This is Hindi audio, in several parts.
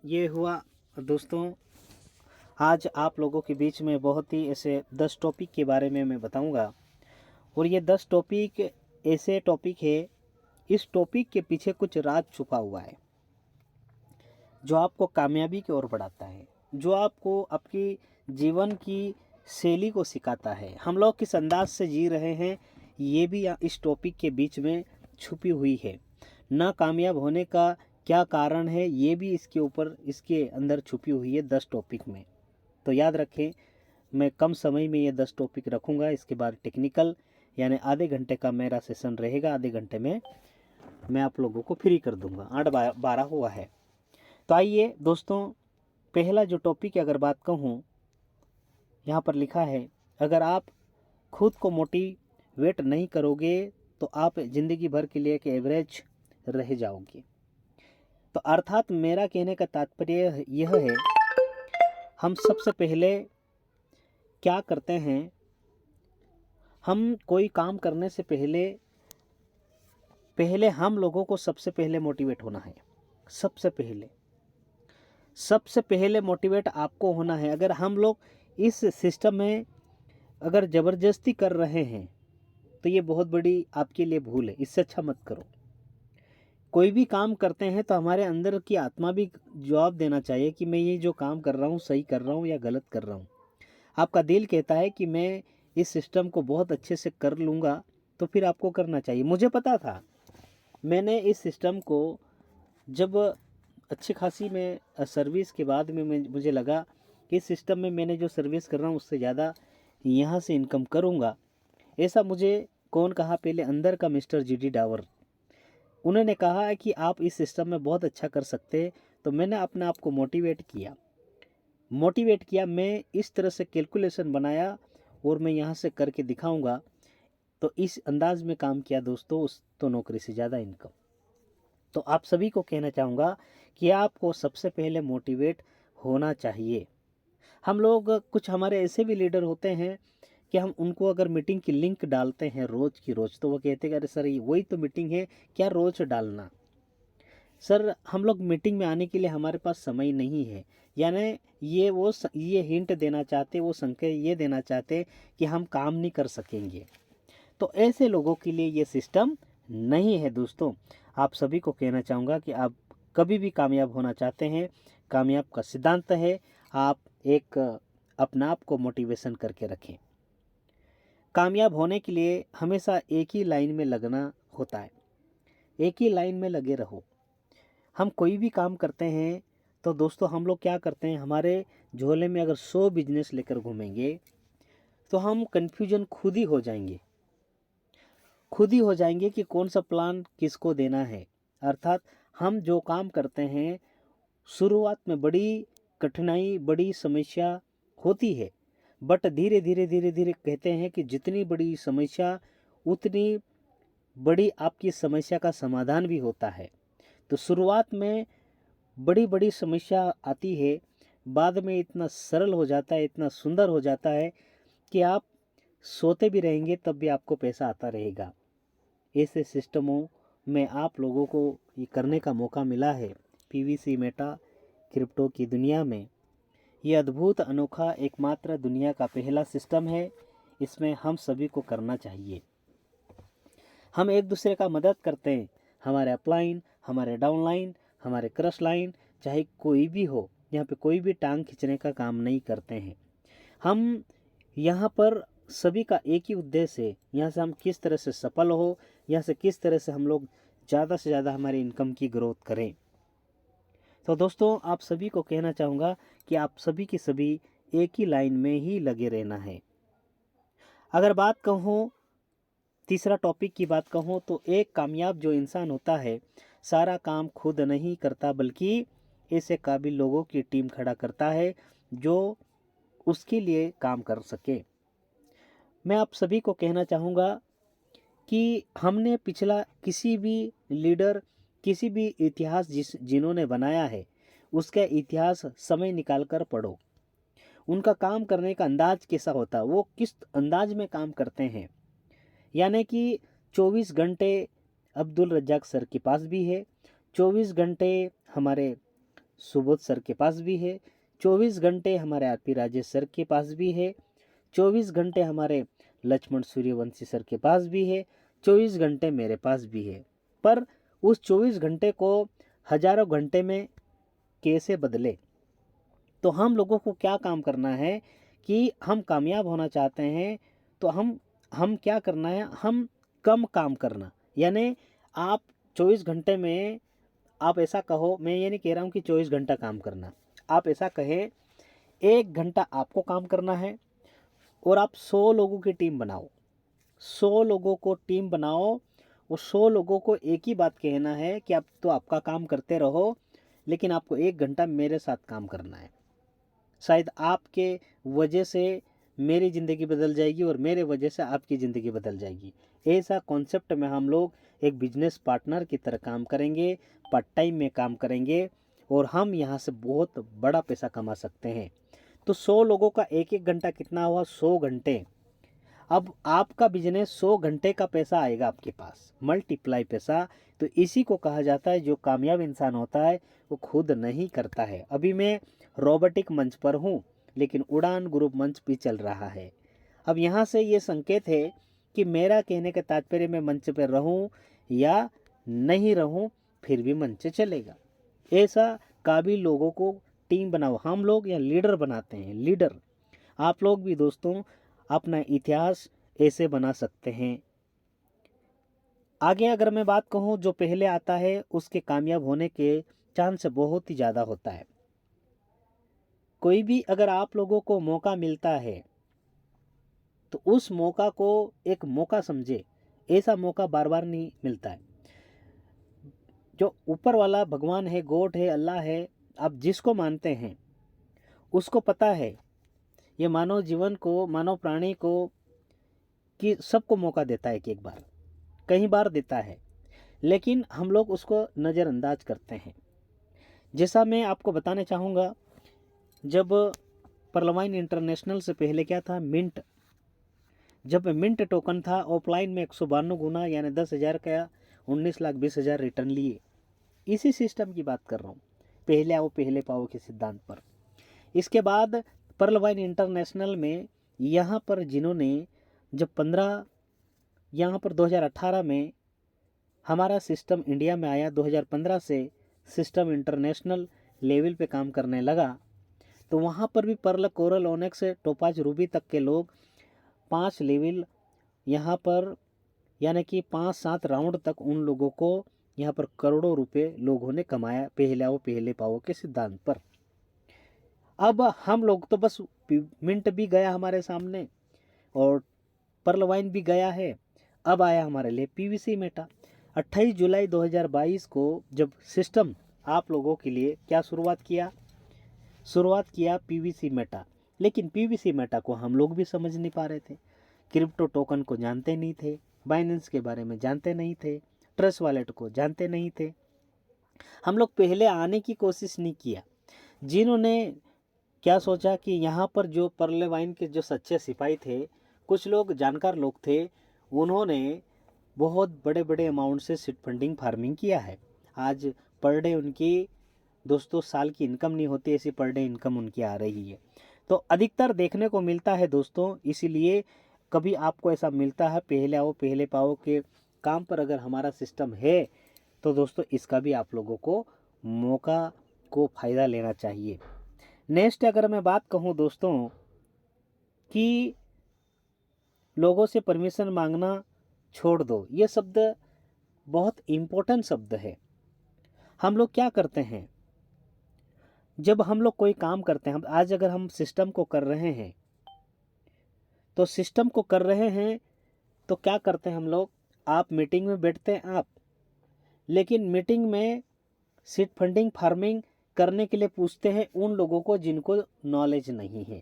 ये हुआ दोस्तों। आज आप लोगों के बीच में बहुत ही ऐसे 10 टॉपिक के बारे में मैं बताऊंगा। और ये 10 टॉपिक ऐसे टॉपिक है, इस टॉपिक के पीछे कुछ राज छुपा हुआ है जो आपको कामयाबी की ओर बढ़ाता है, जो आपको आपकी जीवन की शैली को सिखाता है। हम लोग किस अंदाज से जी रहे हैं ये भी इस टॉपिक के बीच में छुपी हुई है। ना कामयाब होने का क्या कारण है ये भी इसके ऊपर, इसके अंदर छुपी हुई है 10 टॉपिक में। तो याद रखें, मैं कम समय में ये 10 टॉपिक रखूँगा। इसके बाद टेक्निकल यानी आधे घंटे का मेरा सेशन रहेगा। आधे घंटे में मैं आप लोगों को फ्री कर दूंगा। 8-12 हुआ है। तो आइए दोस्तों, पहला जो टॉपिक अगर बात कहूँ, यहाँ पर लिखा है, अगर आप खुद को मोटिवेट नहीं करोगे तो आप ज़िंदगी भर के लिए एक एवरेज रह जाओगे। तो अर्थात मेरा कहने का तात्पर्य यह है, हम सबसे पहले क्या करते हैं, हम कोई काम करने से पहले पहले हम लोगों को सबसे पहले मोटिवेट होना है। सबसे पहले मोटिवेट आपको होना है। अगर हम लोग इस सिस्टम में अगर ज़बरदस्ती कर रहे हैं तो ये बहुत बड़ी आपके लिए भूल है। इससे अच्छा मत करो। कोई भी काम करते हैं तो हमारे अंदर की आत्मा भी जवाब देना चाहिए कि मैं ये जो काम कर रहा हूँ सही कर रहा हूँ या गलत कर रहा हूँ। आपका दिल कहता है कि मैं इस सिस्टम को बहुत अच्छे से कर लूँगा, तो फिर आपको करना चाहिए। मुझे पता था, मैंने इस सिस्टम को जब अच्छी खासी मैं सर्विस के बाद में मुझे लगा कि इस सिस्टम में मैंने जो सर्विस कर रहा हूँ उससे ज़्यादा यहाँ से इनकम करूँगा। ऐसा मुझे कौन कहा, पहले अंदर का मिस्टर जीडी डावर, उन्होंने कहा है कि आप इस सिस्टम में बहुत अच्छा कर सकते हैं। तो मैंने अपने आप को मोटिवेट किया। मैं इस तरह से कैलकुलेशन बनाया और मैं यहाँ से करके दिखाऊंगा। तो इस अंदाज में काम किया दोस्तों, उस तो नौकरी से ज़्यादा इनकम। तो आप सभी को कहना चाहूँगा कि आपको सबसे पहले मोटिवेट होना चाहिए। हम लोग, कुछ हमारे ऐसे भी लीडर होते हैं कि हम उनको अगर मीटिंग की लिंक डालते हैं रोज़ की रोज़, तो वो कहते हैं अरे सर ये वही तो मीटिंग है, क्या रोज़ डालना। सर हम लोग मीटिंग में आने के लिए हमारे पास समय नहीं है, यानी ये हिंट देना चाहते, वो संकेत ये देना चाहते कि हम काम नहीं कर सकेंगे। तो ऐसे लोगों के लिए ये सिस्टम नहीं है दोस्तों। आप सभी को कहना चाहूँगा कि आप कभी भी कामयाब होना चाहते हैं, कामयाब का सिद्धांत है, आप एक अपना आप को मोटिवेशन करके रखें। कामयाब होने के लिए हमेशा एक ही लाइन में लगना होता है। एक ही लाइन में लगे रहो। हम कोई भी काम करते हैं तो दोस्तों हम लोग क्या करते हैं, हमारे झोले में अगर 100 बिजनेस लेकर घूमेंगे तो हम कन्फ्यूजन खुद ही हो जाएंगे कि कौन सा प्लान किसको देना है। अर्थात हम जो काम करते हैं शुरुआत में बड़ी कठिनाई, बड़ी समस्या होती है, बट धीरे धीरे कहते हैं कि जितनी बड़ी समस्या उतनी बड़ी आपकी समस्या का समाधान भी होता है। तो शुरुआत में बड़ी बड़ी समस्या आती है, बाद में इतना सरल हो जाता है, इतना सुंदर हो जाता है कि आप सोते भी रहेंगे तब भी आपको पैसा आता रहेगा। ऐसे सिस्टमों में आप लोगों को ये करने का मौका मिला है। पीवीसी मेटा क्रिप्टो की दुनिया में ये अद्भुत, अनोखा, एकमात्र दुनिया का पहला सिस्टम है। इसमें हम सभी को करना चाहिए। हम एक दूसरे का मदद करते हैं। हमारे अपलाइन, हमारे डाउनलाइन, हमारे क्रश लाइन, चाहे कोई भी हो, यहाँ पे कोई भी टांग खींचने का काम नहीं करते हैं। हम यहाँ पर सभी का एक ही उद्देश्य है, यहाँ से हम किस तरह से सफल हो, यहाँ से किस तरह से हम लोग ज़्यादा से ज़्यादा हमारी इनकम की ग्रोथ करें। तो दोस्तों आप सभी को कहना चाहूँगा कि आप सभी की सभी एक ही लाइन में ही लगे रहना है। अगर बात कहूँ, तीसरा टॉपिक की बात कहूँ, तो एक कामयाब जो इंसान होता है सारा काम खुद नहीं करता, बल्कि ऐसे काबिल लोगों की टीम खड़ा करता है जो उसके लिए काम कर सके। मैं आप सभी को कहना चाहूँगा कि हमने पिछला किसी भी लीडर, किसी भी इतिहास जिन्होंने बनाया है उसका इतिहास समय निकाल कर पढ़ो। उनका काम करने का अंदाज कैसा होता है, वो किस अंदाज में काम करते हैं। यानी कि 24 घंटे अब्दुल रज्जाक सर के पास भी है, 24 घंटे हमारे सुबोध सर के पास भी है, 24 घंटे हमारे आरपी राजेश सर के पास भी है, 24 घंटे हमारे लक्ष्मण सूर्यवंशी सर के पास भी है, 24 घंटे मेरे पास भी है। पर उस 24 घंटे को हजारों घंटे में कैसे बदले? तो हम लोगों को क्या काम करना है कि हम कामयाब होना चाहते हैं तो हम क्या करना है, हम कम काम करना। यानी आप 24 घंटे में, आप ऐसा कहो, मैं ये नहीं कह रहा हूँ कि 24 घंटा काम करना, आप ऐसा कहें 1 घंटा आपको काम करना है और आप 100 लोगों की टीम बनाओ, 100 लोगों को टीम बनाओ और 100 लोगों को एक ही बात कहना है कि आप तो आपका काम करते रहो, लेकिन आपको 1 घंटा मेरे साथ काम करना है। शायद आपके वजह से मेरी ज़िंदगी बदल जाएगी और मेरे वजह से आपकी ज़िंदगी बदल जाएगी। ऐसा कॉन्सेप्ट में हम लोग एक बिजनेस पार्टनर की तरह काम करेंगे, पार्ट टाइम में काम करेंगे और हम यहाँ से बहुत बड़ा पैसा कमा सकते हैं। तो 100 लोगों का 1-1 घंटा कितना हुआ? 100 घंटे। अब आपका बिजनेस 100 घंटे का पैसा आएगा आपके पास, मल्टीप्लाई पैसा। तो इसी को कहा जाता है, जो कामयाब इंसान होता है वो खुद नहीं करता है। अभी मैं रोबोटिक मंच पर हूँ, लेकिन उड़ान ग्रुप मंच भी चल रहा है। अब यहाँ से ये संकेत है कि मेरा कहने का तात्पर्य मैं मंच पर रहूँ या नहीं रहूँ, फिर भी मंच चलेगा। ऐसा काबिल लोगों को टीम बनाओ। हम लोग या लीडर बनाते हैं, लीडर। आप लोग भी दोस्तों अपना इतिहास ऐसे बना सकते हैं। आगे अगर मैं बात कहूँ, जो पहले आता है उसके कामयाब होने के चांस बहुत ही ज़्यादा होता है। कोई भी अगर आप लोगों को मौका मिलता है तो उस मौका को एक मौका समझे। ऐसा मौका बार बार नहीं मिलता है। जो ऊपर वाला भगवान है, गॉड है, अल्लाह है, आप जिसको मानते हैं उसको पता है ये मानव जीवन को, मानव प्राणी को कि सबको मौका देता है कि एक बार, कई बार देता है, लेकिन हम लोग उसको नज़रअंदाज करते हैं। जैसा मैं आपको बताना चाहूँगा, जब परलवाइन इंटरनेशनल से पहले क्या था, मिंट, जब मिंट टोकन था, ऑफलाइन में 192 गुना यानी 10,000 का 19,20,000 रिटर्न लिए। इसी सिस्टम की बात कर रहा हूँ, पहले आओ पहले पाओ के सिद्धांत पर। इसके बाद परलवाइन इंटरनेशनल में यहाँ पर जिन्होंने जब 15 यहाँ पर 2018 में हमारा सिस्टम इंडिया में आया, 2015 से सिस्टम इंटरनेशनल लेवल पे काम करने लगा, तो वहाँ पर भी pearl, coral, onyx, topaz, ruby तक के लोग 5 लेवल यहाँ पर यानी कि 5-7 राउंड तक उन लोगों को यहाँ पर करोड़ों रुपए लोगों ने कमाया, पहले आओ पहले पाओ के सिद्धांत पर। अब हम लोग तो बस मिंट भी गया हमारे सामने और पर्ल वाइन भी गया है, अब आया हमारे लिए पीवीसी मेटा। 28 जुलाई 2022 को जब सिस्टम आप लोगों के लिए क्या शुरुआत किया पीवीसी मेटा। लेकिन पीवीसी मेटा को हम लोग भी समझ नहीं पा रहे थे, क्रिप्टो टोकन को जानते नहीं थे, बाइनेंस के बारे में जानते नहीं थे, ट्रस्ट वॉलेट को जानते नहीं थे। हम लोग पहले आने की कोशिश नहीं किया। जिन्होंने क्या सोचा कि यहाँ पर जो पर्ले वाइन के जो सच्चे सिपाही थे, कुछ लोग जानकार लोग थे, उन्होंने बहुत बड़े बड़े अमाउंट से सीड फंडिंग फार्मिंग किया है। आज पर डे उनकी दोस्तों साल की इनकम नहीं होती, ऐसी पर डे इनकम उनकी आ रही है। तो अधिकतर देखने को मिलता है दोस्तों, इसीलिए कभी आपको ऐसा मिलता है पहले आओ पहले पाओ के काम पर अगर हमारा सिस्टम है, तो दोस्तों इसका भी आप लोगों को मौका को फ़ायदा लेना चाहिए। नेक्स्ट अगर मैं बात कहूँ दोस्तों कि लोगों से परमिशन मांगना छोड़ दो, ये शब्द बहुत इम्पोर्टेंट शब्द है। हम लोग क्या करते हैं, जब हम लोग कोई काम करते हैं, आज अगर हम सिस्टम को कर रहे हैं तो सिस्टम को कर रहे हैं तो क्या करते हैं हम लोग, आप मीटिंग में बैठते हैं आप, लेकिन मीटिंग में सीड फंडिंग फार्मिंग करने के लिए पूछते हैं उन लोगों को जिनको नॉलेज नहीं है।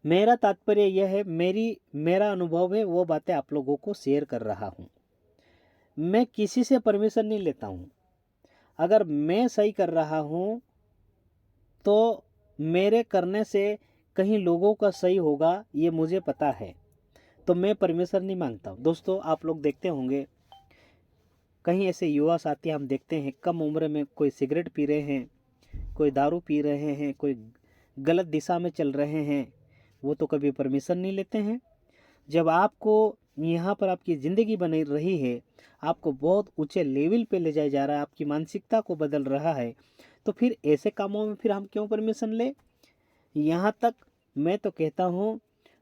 मेरा तात्पर्य यह है, मेरा अनुभव है, वो बातें आप लोगों को शेयर कर रहा हूँ। मैं किसी से परमिशन नहीं लेता हूँ। अगर मैं सही कर रहा हूँ तो मेरे करने से कहीं लोगों का सही होगा, ये मुझे पता है, तो मैं परमिशन नहीं मांगता हूँ। दोस्तों आप लोग देखते होंगे कहीं ऐसे युवा साथी हम देखते हैं कम उम्र में कोई सिगरेट पी रहे हैं, कोई दारू पी रहे हैं, कोई गलत दिशा में चल रहे हैं, वो तो कभी परमिशन नहीं लेते हैं। जब आपको यहाँ पर आपकी ज़िंदगी बनी रही है, आपको बहुत ऊंचे लेवल पे ले जाया जा रहा है, आपकी मानसिकता को बदल रहा है, तो फिर ऐसे कामों में फिर हम क्यों परमिशन ले। यहाँ तक मैं तो कहता हूँ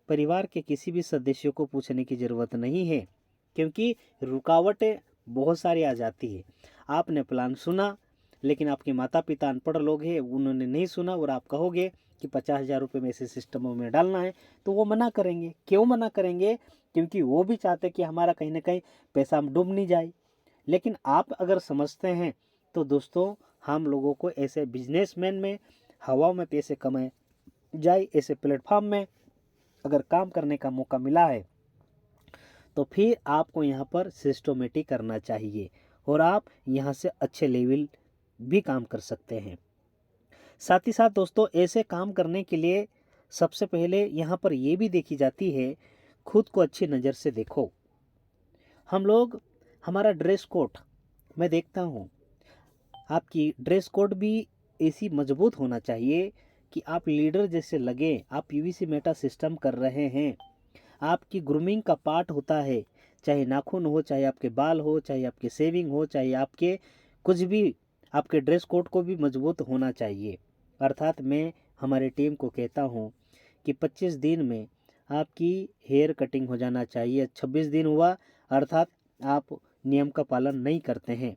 परिवार के किसी भी सदस्य को पूछने की ज़रूरत नहीं है, क्योंकि रुकावटें बहुत सारी आ जाती है। आपने प्लान सुना, लेकिन आपके माता पिता अनपढ़ लोग हैं, उन्होंने नहीं सुना, और आप कहोगे कि 50,000 रुपये में ऐसे सिस्टमों में डालना है, तो वो मना करेंगे। क्यों मना करेंगे? क्योंकि वो भी चाहते कि हमारा कहीं ना कहीं पैसा डूब नहीं जाए। लेकिन आप अगर समझते हैं तो दोस्तों, हम लोगों को ऐसे बिजनेसमैन में हवा में पैसे कमाए जाए, ऐसे प्लेटफॉर्म में अगर काम करने का मौका मिला है तो फिर आपको यहाँ पर सिस्टमेटिक करना चाहिए, और आप यहाँ से अच्छे लेवल भी काम कर सकते हैं। साथ ही साथ दोस्तों, ऐसे काम करने के लिए सबसे पहले यहाँ पर ये भी देखी जाती है, खुद को अच्छी नज़र से देखो। हम लोग, हमारा ड्रेस कोड मैं देखता हूँ, आपकी ड्रेस कोड भी ऐसी मजबूत होना चाहिए कि आप लीडर जैसे लगे। आप पीवीसी मेटा सिस्टम कर रहे हैं, आपकी ग्रूमिंग का पार्ट होता है, चाहे नाखून हो, चाहे आपके बाल हो, चाहे आपके सेविंग हो, चाहे आपके कुछ भी, आपके ड्रेस कोड को भी मजबूत होना चाहिए। अर्थात मैं हमारे टीम को कहता हूँ कि 25 दिन में आपकी हेयर कटिंग हो जाना चाहिए। 26 दिन हुआ अर्थात आप नियम का पालन नहीं करते हैं।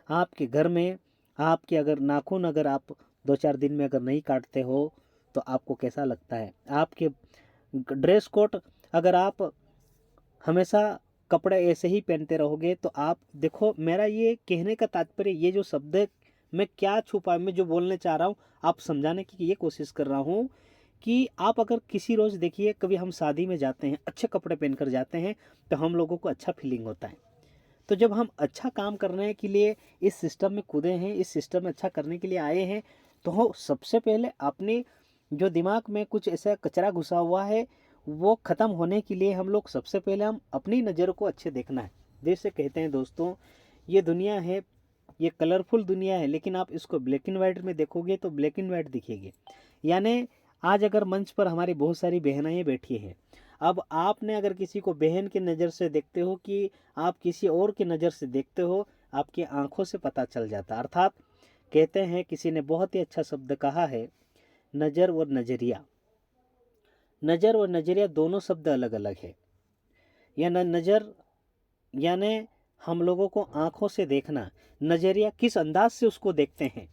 आपके घर में आपके अगर नाखून अगर आप 2-4 दिन में अगर नहीं काटते हो तो आपको कैसा लगता है? आपके ड्रेस कोड अगर आप हमेशा कपड़े ऐसे ही पहनते रहोगे तो आप देखो, मेरा ये कहने का तात्पर्य, ये जो शब्द है, मैं क्या छुपा, मैं जो बोलने चाह रहा हूँ आप समझाने की ये कोशिश कर रहा हूँ कि आप अगर किसी रोज़ देखिए, कभी हम शादी में जाते हैं, अच्छे कपड़े पहनकर जाते हैं तो हम लोगों को अच्छा फीलिंग होता है। तो जब हम अच्छा काम करने के लिए इस सिस्टम में कूदे हैं, इस सिस्टम में अच्छा करने के लिए आए हैं, तो हो सबसे पहले अपने जो दिमाग में कुछ ऐसा कचरा घुसा हुआ है वो ख़त्म होने के लिए हम लोग सबसे पहले हम अपनी नज़र को अच्छे देखना है। जैसे कहते हैं दोस्तों, ये दुनिया है, ये कलरफुल दुनिया है, लेकिन आप इसको ब्लैक एंड वाइट में देखोगे तो ब्लैक एंड वाइट दिखेगी। यानी आज अगर मंच पर हमारी बहुत सारी बहनें बैठी हैं, अब आपने अगर किसी को बहन की नज़र से देखते हो कि आप किसी और की नज़र से देखते हो, आपकी आंखों से पता चल जाता। अर्थात कहते हैं, किसी ने बहुत ही अच्छा शब्द कहा है, नज़र और नज़रिया। नज़र और नज़रिया दोनों शब्द अलग अलग है। या नज़र यानी हम लोगों को आंखों से देखना, नज़रिया किस अंदाज से उसको देखते हैं।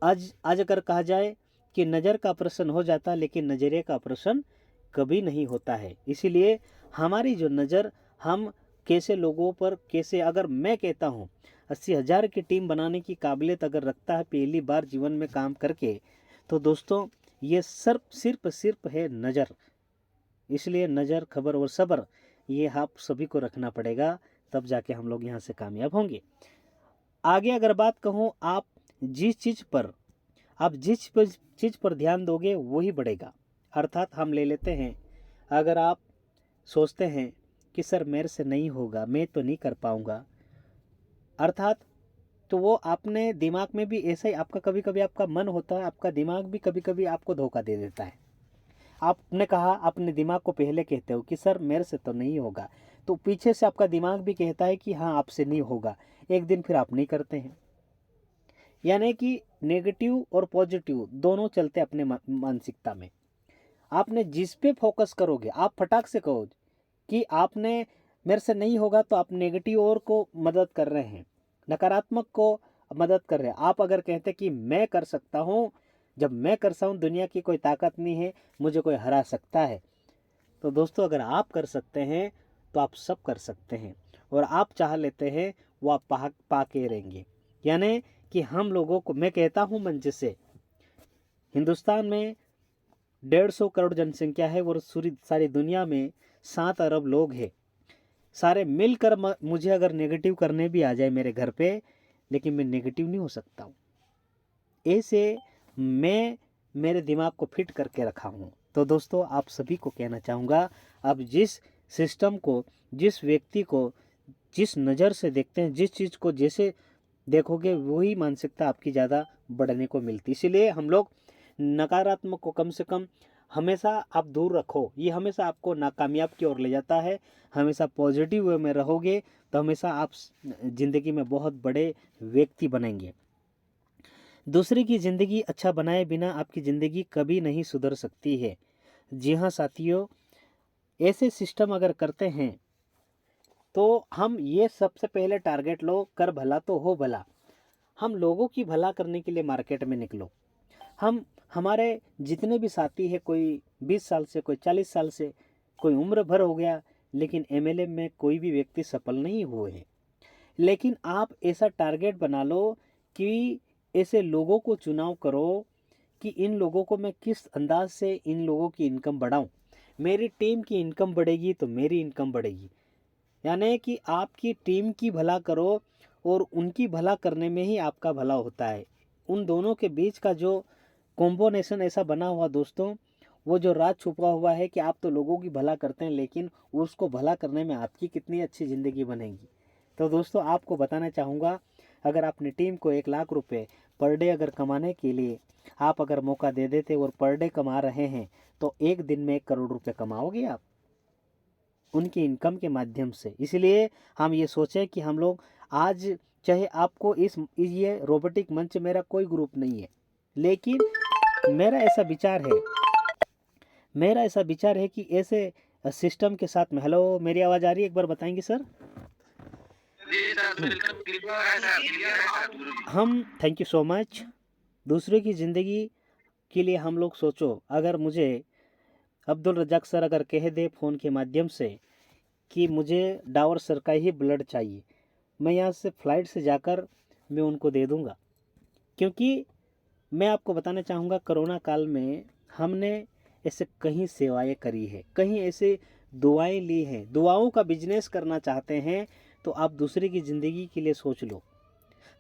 आज अगर कहा जाए कि नज़र का ऑपरेशन हो जाता है, लेकिन नज़रिए का ऑपरेशन कभी नहीं होता है। इसीलिए हमारी जो नज़र, हम कैसे लोगों पर कैसे, अगर मैं कहता हूँ 80,000 की टीम बनाने की काबिलियत अगर रखता है पहली बार जीवन में काम करके, तो दोस्तों ये सिर्फ है नज़र। इसलिए नज़र, खबर और सब्र ये आप सभी को रखना पड़ेगा, तब जाके हम लोग यहाँ से कामयाब होंगे। आगे अगर बात कहूँ, आप जिस चीज़ पर ध्यान दोगे वही बढ़ेगा। अर्थात हम ले लेते हैं, अगर आप सोचते हैं कि सर मेरे से नहीं होगा, मैं तो नहीं कर पाऊँगा, अर्थात तो वो आपने दिमाग में भी ऐसा ही, आपका कभी कभी आपका मन होता है, आपका दिमाग भी कभी कभी आपको धोखा दे देता है। आपने कहा, अपने दिमाग को पहले कहते हो कि सर मेरे से तो नहीं होगा, तो पीछे से आपका दिमाग भी कहता है कि हाँ आपसे नहीं होगा, एक दिन फिर आप नहीं करते हैं। यानी कि नेगेटिव और पॉजिटिव दोनों चलते अपने मानसिकता में। आपने जिस पे फोकस करोगे, आप फटाक से कहो कि आपने मेरे से नहीं होगा, तो आप नेगेटिव और को मदद कर रहे हैं, नकारात्मक को मदद कर रहे हैं। आप अगर कहते कि मैं कर सकता हूँ, जब मैं कर सकता हूँ दुनिया की कोई ताकत नहीं है, मुझे कोई हरा सकता है। तो दोस्तों, अगर आप कर सकते हैं तो आप सब कर सकते हैं, और आप चाह लेते हैं वो आप पा के रहेंगे। यानी कि हम लोगों को, मैं कहता हूँ मंच से, हिंदुस्तान में 150 करोड़ जनसंख्या है और सारी दुनिया में 7 अरब लोग हैं। सारे मिलकर मुझे अगर नेगेटिव करने भी आ जाए मेरे घर पे, लेकिन मैं नेगेटिव नहीं हो सकता हूँ। ऐसे मैं मेरे दिमाग को फिट करके रखा हूँ। तो दोस्तों, आप सभी को कहना चाहूँगा, अब जिस सिस्टम को, जिस व्यक्ति को, जिस नज़र से देखते हैं, जिस चीज़ को जैसे देखोगे वही मानसिकता आपकी ज़्यादा बढ़ने को मिलती है। इसीलिए हम लोग नकारात्मक को कम से कम हमेशा आप दूर रखो, ये हमेशा आपको नाकामयाब की ओर ले जाता है। हमेशा पॉजिटिव वे में रहोगे तो हमेशा आप ज़िंदगी में बहुत बड़े व्यक्ति बनेंगे। दूसरे की ज़िंदगी अच्छा बनाए बिना आपकी ज़िंदगी कभी नहीं सुधर सकती है। जी हाँ साथियों, ऐसे सिस्टम अगर करते हैं तो हम ये सबसे पहले टारगेट लो, कर भला तो हो भला। हम लोगों की भला करने के लिए मार्केट में निकलो। हम हमारे जितने भी साथी हैं, कोई 20 साल से, कोई 40 साल से, कोई उम्र भर हो गया, लेकिन एमएलए में कोई भी व्यक्ति सफल नहीं हुए हैं। लेकिन आप ऐसा टारगेट बना लो कि ऐसे लोगों को चुनाव करो कि इन लोगों को मैं किस अंदाज से इन लोगों की इनकम बढ़ाऊं। मेरी टीम की इनकम बढ़ेगी तो मेरी इनकम बढ़ेगी। यानी कि आपकी टीम की भला करो और उनकी भला करने में ही आपका भला होता है। उन दोनों के बीच का जो कॉम्बिनेशन ऐसा बना हुआ दोस्तों, वो जो राज छुपा हुआ है कि आप तो लोगों की भला करते हैं, लेकिन उसको भला करने में आपकी कितनी अच्छी ज़िंदगी बनेगी। तो दोस्तों आपको बताना चाहूँगा, अगर अपनी टीम को 1 लाख रुपए पर डे अगर कमाने के लिए आप अगर मौका दे देते और पर डे कमा रहे हैं तो एक दिन में 1 करोड़ रुपए कमाओगे आप उनकी इनकम के माध्यम से। इसलिए हम ये सोचें कि हम लोग आज, चाहे आपको ये रोबोटिक मंच मेरा कोई ग्रुप नहीं है, लेकिन मेरा ऐसा विचार है कि ऐसे सिस्टम के साथ में। हेलो, मेरी आवाज़ आ रही है? एक बार बताएंगे सर। जी सर, बिल्कुल क्लियर है सर, क्लियर है सर। हम थैंक यू सो मच। दूसरे की ज़िंदगी के लिए हम लोग सोचो। अगर मुझे अब्दुल रज़ाक सर अगर कह दे फ़ोन के माध्यम से कि मुझे डावर सर का ही ब्लड चाहिए, मैं यहाँ से फ़्लाइट से जाकर मैं उनको दे दूँगा। क्योंकि मैं आपको बताना चाहूँगा, कोरोना काल में हमने ऐसे कहीं सेवाएं करी है, कहीं ऐसे दुआएं ली हैं। दुआओं का बिजनेस करना चाहते हैं तो आप दूसरे की ज़िंदगी के लिए सोच लो।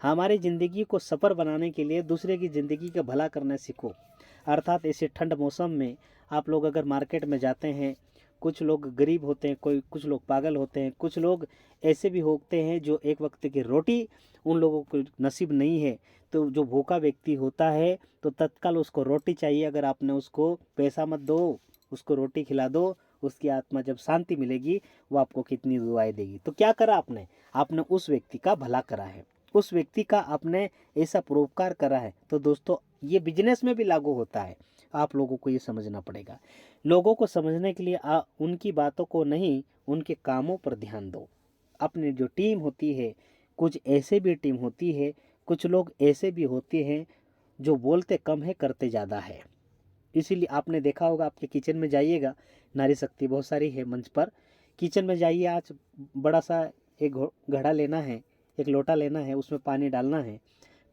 हमारी ज़िंदगी को सफ़र बनाने के लिए दूसरे की ज़िंदगी का भला करना सीखो। अर्थात ऐसे ठंड मौसम में आप लोग अगर मार्केट में जाते हैं, कुछ लोग गरीब होते हैं, कुछ लोग पागल होते हैं, कुछ लोग ऐसे भी होते हैं जो एक वक्त की रोटी उन लोगों को नसीब नहीं है। तो जो भूखा व्यक्ति होता है तो तत्काल उसको रोटी चाहिए। अगर आपने उसको पैसा मत दो, उसको रोटी खिला दो, उसकी आत्मा जब शांति मिलेगी वो आपको कितनी दुआएं देगी। तो क्या करा आपने? आपने उस व्यक्ति का भला करा है, उस व्यक्ति का आपने ऐसा परोपकार करा है। तो दोस्तों ये बिजनेस में भी लागू होता है। आप लोगों को ये समझना पड़ेगा। लोगों को समझने के लिए उनकी बातों को नहीं, उनके कामों पर ध्यान दो। अपनी जो टीम होती है, कुछ ऐसे भी टीम होती है, कुछ लोग ऐसे भी होते हैं जो बोलते कम है करते ज़्यादा है। इसीलिए आपने देखा होगा, आपके किचन में जाइएगा, नारी शक्ति बहुत सारी है मंच पर। किचन में जाइए, आज बड़ा सा एक घड़ा लेना है, एक लोटा लेना है, उसमें पानी डालना है।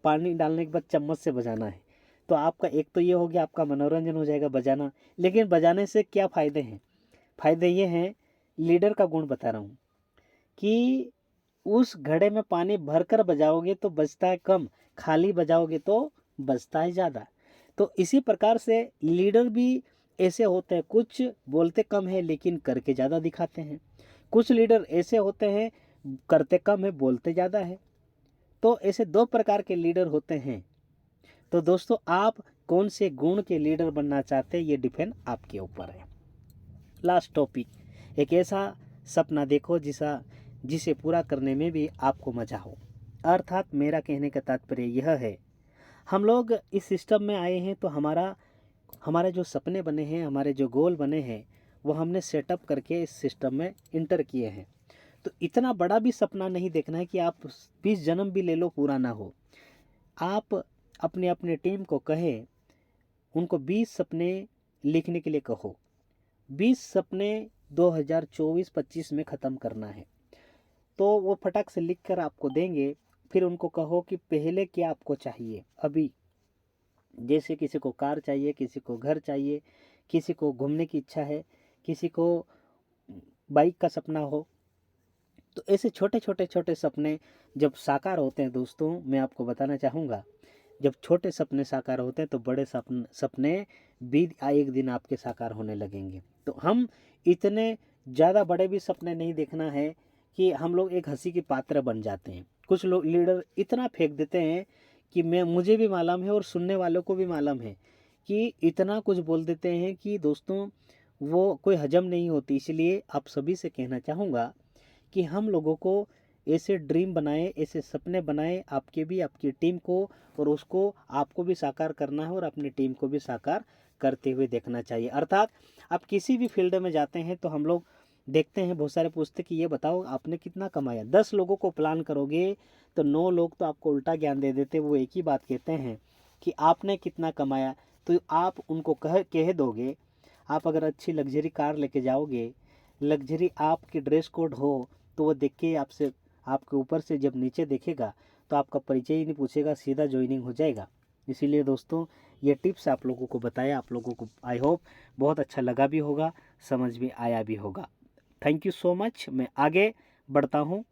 पानी डालने के बाद चम्मच से बजाना है। तो आपका एक तो ये हो गया, आपका मनोरंजन हो जाएगा बजाना। लेकिन बजाने से क्या फ़ायदे हैं? फ़ायदे ये हैं, लीडर का गुण बता रहा हूँ कि उस घड़े में पानी भरकर बजाओगे तो बजता है कम, खाली बजाओगे तो बजता है ज़्यादा। तो इसी प्रकार से लीडर भी ऐसे होते हैं, कुछ बोलते कम है लेकिन करके ज़्यादा दिखाते हैं। कुछ लीडर ऐसे होते हैं, करते कम है बोलते ज़्यादा है। तो ऐसे 2 प्रकार के लीडर होते हैं। तो दोस्तों आप कौन से गुण के लीडर बनना चाहते हैं, ये डिपेंड आपके ऊपर है। लास्ट टॉपिक, एक ऐसा सपना देखो जिसे पूरा करने में भी आपको मजा हो। अर्थात मेरा कहने का तात्पर्य यह है, हम लोग इस सिस्टम में आए हैं तो हमारे जो सपने बने हैं, हमारे जो गोल बने हैं, वो हमने सेटअप करके इस सिस्टम में इंटर किए हैं। तो इतना बड़ा भी सपना नहीं देखना है कि आप 20 जन्म भी ले लो पूरा ना हो। आप अपने अपने टीम को कहें, उनको 20 सपने लिखने के लिए कहो। 20 सपने 2024-25 में ख़त्म करना है। तो वो फटाक से लिख कर आपको देंगे। फिर उनको कहो कि पहले क्या आपको चाहिए अभी। जैसे किसी को कार चाहिए, किसी को घर चाहिए, किसी को घूमने की इच्छा है, किसी को बाइक का सपना हो। तो ऐसे छोटे सपने जब साकार होते हैं दोस्तों, मैं आपको बताना चाहूँगा, जब छोटे सपने साकार होते हैं तो बड़े सपने भी एक दिन आपके साकार होने लगेंगे। तो हम इतने ज़्यादा बड़े भी सपने नहीं देखना है कि हम लोग एक हंसी के पात्र बन जाते हैं। कुछ लोग लीडर इतना फेंक देते हैं कि मुझे भी मालूम है और सुनने वालों को भी मालूम है कि इतना कुछ बोल देते हैं कि दोस्तों वो कोई हजम नहीं होती। इसलिए आप सभी से कहना चाहूँगा कि हम लोगों को ऐसे ड्रीम बनाए, ऐसे सपने बनाए, आपके भी, आपकी टीम को, और उसको आपको भी साकार करना है और अपनी टीम को भी साकार करते हुए देखना चाहिए। अर्थात आप किसी भी फील्ड में जाते हैं तो हम लोग देखते हैं, बहुत सारे पूछते कि ये बताओ आपने कितना कमाया। 10 लोगों को प्लान करोगे तो 9 लोग तो आपको उल्टा ज्ञान दे देते। वो एक ही बात कहते हैं कि आपने कितना कमाया, तो आप उनको कह दोगे। आप अगर अच्छी लग्जरी कार लेके जाओगे, लग्जरी आपकी ड्रेस कोड हो, तो वो देख के आपसे, आपके ऊपर से जब नीचे देखेगा तो आपका परिचय ही नहीं पूछेगा, सीधा ज्वाइनिंग हो जाएगा। इसीलिए दोस्तों ये टिप्स आप लोगों को बताया, आप लोगों को आई होप बहुत अच्छा लगा भी होगा, समझ में आया भी होगा। Thank you so much. मैं आगे बढ़ता हूँ।